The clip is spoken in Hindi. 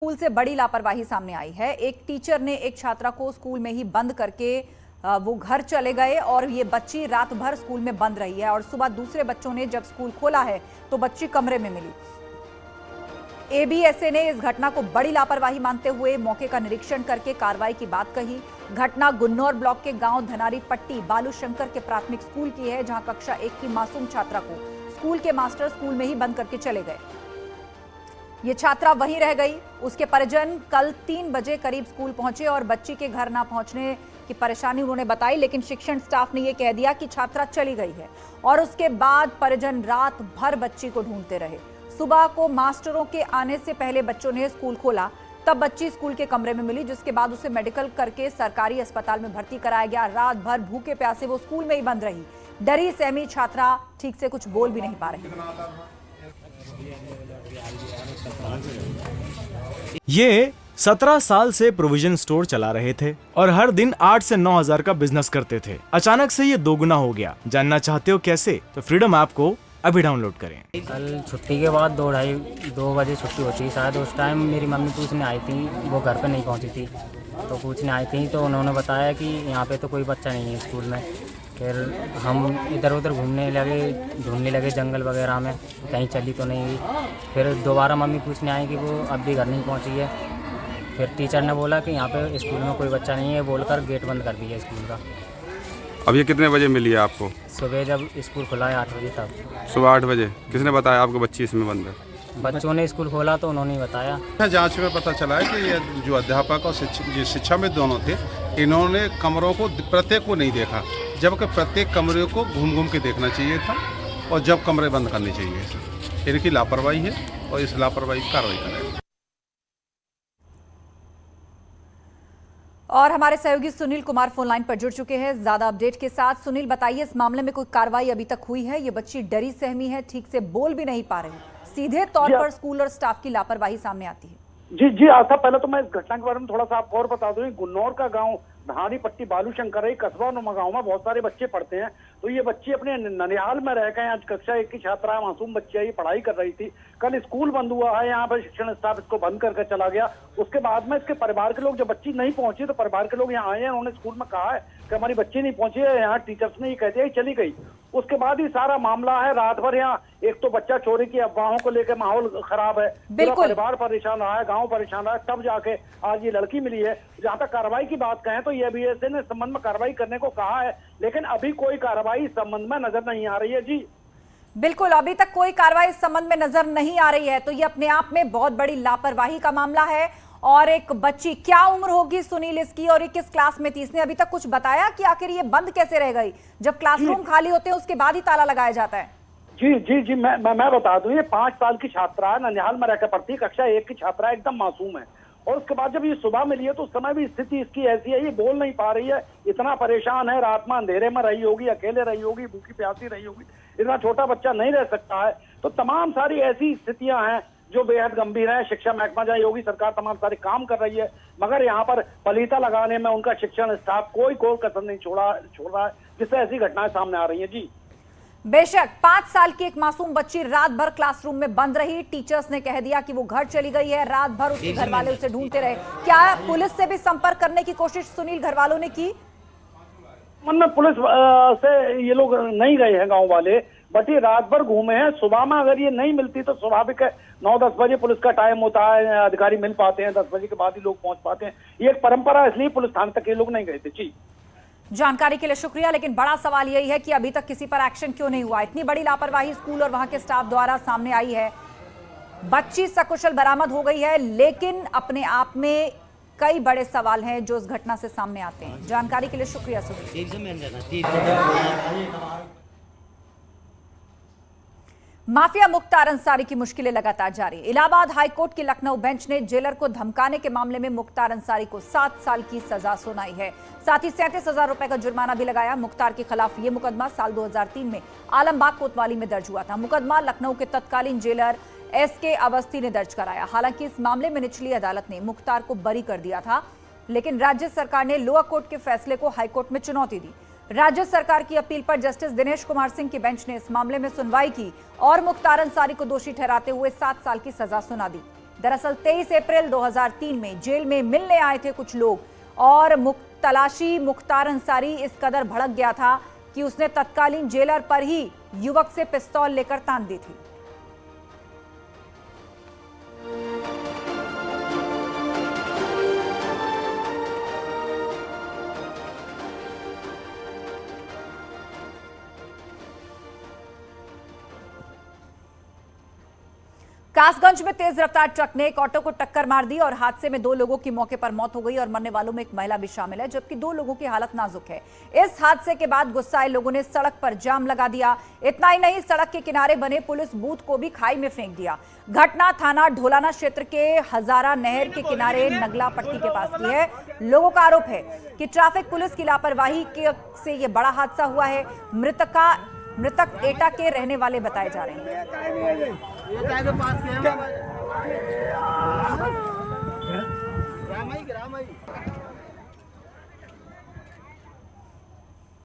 स्कूल से बड़ी लापरवाही सामने आई है। एक टीचर ने एक छात्रा को स्कूल में ही बंद करके वो घर चले गए और ये बच्ची रात भर स्कूल में बंद रही है और सुबह दूसरे बच्चों ने जब स्कूल खोला है तो बच्ची कमरे में मिली। एबीएसए ने इस घटना को बड़ी लापरवाही मानते हुए मौके का निरीक्षण करके कार्रवाई की बात कही। घटना गुन्नौर ब्लॉक के गांव धनारी पट्टी बालू शंकर के प्राथमिक स्कूल की है, जहां कक्षा 1 की मासूम छात्रा को स्कूल के मास्टर स्कूल में ही बंद करके चले गए। ये छात्रा वहीं रह गई। उसके परिजन कल 3 बजे करीब स्कूल पहुंचे और बच्ची के घर ना पहुंचने की परेशानी उन्होंने बताई, लेकिन शिक्षण स्टाफ ने यह कह दिया कि छात्रा चली गई है और उसके बाद परिजन रात भर बच्ची को ढूंढते रहे। सुबह को मास्टरों के आने से पहले बच्चों ने स्कूल खोला, तब बच्ची स्कूल के कमरे में मिली, जिसके बाद उसे मेडिकल करके सरकारी अस्पताल में भर्ती कराया गया। रात भर भूखे प्यासे वो स्कूल में ही बंद रही। डरी सहमी छात्रा ठीक से कुछ बोल भी नहीं पा रही। ये 17 साल से प्रोविजन स्टोर चला रहे थे और हर दिन 8 से 9 हजार का बिजनेस करते थे। अचानक से ये दोगुना हो गया। जानना चाहते हो कैसे? तो फ्रीडम ऐप को अभी डाउनलोड करें। कल छुट्टी के बाद 2 बजे छुट्टी होती है शायद। उस टाइम मेरी मम्मी पूछने आई थी, वो घर पे नहीं पहुंची थी, तो पूछने आई थी तो उन्होंने बताया कि यहाँ पे तो कोई बच्चा नहीं है स्कूल में। फिर हम इधर उधर घूमने लगे, ढूंढने लगे जंगल वगैरह में, कहीं चली तो नहीं हुई। फिर दोबारा मम्मी पूछने आई कि वो अब भी घर नहीं पहुंची है। फिर टीचर ने बोला कि यहाँ पे स्कूल में कोई बच्चा नहीं है, बोलकर गेट बंद कर दिया स्कूल का। अब ये कितने बजे मिली है आपको? सुबह जब स्कूल खुला है 8 बजे तक। सुबह 8 बजे। किसने बताया आपको बच्ची इसमें बंद है? बच्चों ने स्कूल खोला तो उन्होंने ही बताया। जांच में पता चला है कि ये जो अध्यापक और शिक्षा में दोनों थे, इन्होंने कमरों को प्रत्येक को नहीं देखा, जबकि प्रत्येक कमरे को घूम घूम के देखना चाहिए था और जब कमरे बंद करने चाहिए। इनकी लापरवाही है और इस लापरवाही की कार्रवाई करें। और हमारे सहयोगी सुनील कुमार फोन लाइन पर जुड़ चुके हैं ज्यादा अपडेट के साथ। सुनील, बताइए, इस मामले में कोई कार्रवाई अभी तक हुई है? ये बच्ची डरी सहमी है, ठीक से बोल भी नहीं पा रही। सीधे तौर पर स्कूल और स्टाफ की लापरवाही सामने आती है। जी आशा, पहले तो मैं इस घटना के बारे में थोड़ा सा आपको और बता दूं। गुन्नौर का गांव धारी पट्टी बालू शंकर है, कस्बा नुमा गांव में बहुत सारे बच्चे पढ़ते हैं। तो ये बच्ची अपने ननिहाल में रह गए। आज कक्षा 1 की छात्रा है, मासूम बच्ची है, ये पढ़ाई कर रही थी। कल स्कूल बंद हुआ है, यहाँ पर शिक्षण स्टाफ इसको बंद करके चला गया। उसके बाद में इसके परिवार के लोग, जब बच्ची नहीं पहुंची तो परिवार के लोग यहाँ आए हैं। उन्होंने स्कूल में कहा है कि हमारी बच्ची नहीं पहुंची है, यहाँ टीचर्स ने ये कहते हैं चली गई। उसके बाद ही सारा मामला है। रात भर यहाँ एक तो बच्चा चोरी की अफवाहों को लेकर माहौल खराब है, पूरा परिवार परेशान रहा है, गांव परेशान रहा है, तब जाके आज ये लड़की मिली है। जहां तक कार्रवाई की बात कहें तो एबीएसए ने संबंध में कार्रवाई करने को कहा है, लेकिन अभी कोई कार्रवाई इस संबंध में नजर नहीं आ रही है। जी बिल्कुल, अभी तक कोई कार्रवाई इस संबंध में नजर नहीं आ रही है। तो ये अपने आप में बहुत बड़ी लापरवाही का मामला है। और एक बच्ची, क्या उम्र होगी सुनील इसकी, और ये किस क्लास में थी? इसने अभी तक कुछ बताया कि आखिर ये बंद कैसे रह गई? जब क्लासरूम खाली होते हैं उसके बाद ही ताला लगाया जाता है। जी मैं बता दूं, ये 5 साल की छात्रा है, ननिहाल में रहकर पढ़ती, कक्षा 1 की छात्रा, एकदम मासूम है। और उसके बाद जब ये सुबह मिली है तो उस समय भी स्थिति इसकी ऐसी है, ये बोल नहीं पा रही है, इतना परेशान है। रात में अंधेरे में रही होगी, अकेले रही होगी, भूखी प्यासी रही होगी। इतना छोटा बच्चा नहीं रह सकता है। तो तमाम सारी ऐसी स्थितियां हैं जो बेहद गंभीर है। शिक्षा महकमा चाहे योगी सरकार तमाम सारे काम कर रही है, मगर यहाँ पर पलीता लगाने में उनका शिक्षण स्टाफ कोई कसर नहीं छोड़ रहा है, जिससे ऐसी घटनाएं सामने आ रही है। जी बेशक 5 साल की एक मासूम बच्ची रात भर क्लासरूम में बंद रही। टीचर्स ने कह दिया कि वो घर चली गई है। रात भर उसके घर वाले उसे ढूंढते रहे। क्या पुलिस से भी संपर्क करने की कोशिश सुनील घर वालों ने की? में पुलिस से ये लोग नहीं गए हैं गांव वाले, बट ये रात भर घूमे हैं। सुबह में अगर ये नहीं मिलती तो स्वाभाविक है 9-10 बजे पुलिस का टाइम होता है, अधिकारी मिल पाते हैं, 10 बजे के बाद ही लोग पहुंच पाते हैं। ये एक परंपरा है, इसलिए पुलिस थाने तक ये लोग नहीं गए थे। जी जानकारी के लिए शुक्रिया, लेकिन बड़ा सवाल यही है कि अभी तक किसी पर एक्शन क्यों नहीं हुआ? इतनी बड़ी लापरवाही स्कूल और वहां के स्टाफ द्वारा सामने आई है। बच्ची सकुशल बरामद हो गई है, लेकिन अपने आप में कई बड़े सवाल हैं जो इस घटना से सामने आते हैं। जानकारी के लिए शुक्रिया सुनील। माफिया मुख्तार अंसारी की मुश्किलें लगातार जारी। इलाहाबाद हाईकोर्ट की लखनऊ बेंच ने जेलर को धमकाने के मामले में मुख्तार अंसारी को 7 साल की सजा सुनाई है। साथ ही 37,000 रुपए का जुर्माना भी लगाया। मुख्तार के खिलाफ यह मुकदमा साल 2003 में आलमबाग कोतवाली में दर्ज हुआ था। मुकदमा लखनऊ के तत्कालीन जेलर एसके अवस्थी ने दर्ज कराया। हालांकि इस मामले में निचली अदालत ने मुख्तार को बरी कर दिया था, लेकिन राज्य सरकार ने लोअर कोर्ट के फैसले को हाईकोर्ट में चुनौती दी। राज्य सरकार की अपील पर जस्टिस दिनेश कुमार सिंह की बेंच ने इस मामले में सुनवाई की और मुख्तार अंसारी को दोषी ठहराते हुए 7 साल की सजा सुना दी। दरअसल 23 अप्रैल 2003 में जेल में मिलने आए थे कुछ लोग और तलाशी मुख्तार अंसारी इस कदर भड़क गया था कि उसने तत्कालीन जेलर पर ही युवक से पिस्तौल लेकर तान दी थी। कासगंज में तेज रफ्तार ट्रक ने एक ऑटो को टक्कर मार दी और हादसे में 2 लोगों की मौके पर मौत हो गई और मरने वालों में एक महिला भी शामिल है, जबकि 2 लोगों की हालत नाजुक है। इस हादसे के बाद गुस्साए लोगों ने सड़क पर जाम लगा दिया। इतना ही नहीं, सड़क के किनारे बने पुलिस बूथ को भी खाई में फेंक दिया। घटना थाना ढोलाना क्षेत्र के हजारा नहर के किनारे नगला पट्टी के पास की है। लोगों का आरोप है कि ट्रैफिक पुलिस की लापरवाही से यह बड़ा हादसा हुआ है। मृतक एटा के रहने वाले बताए जा रहे हैं।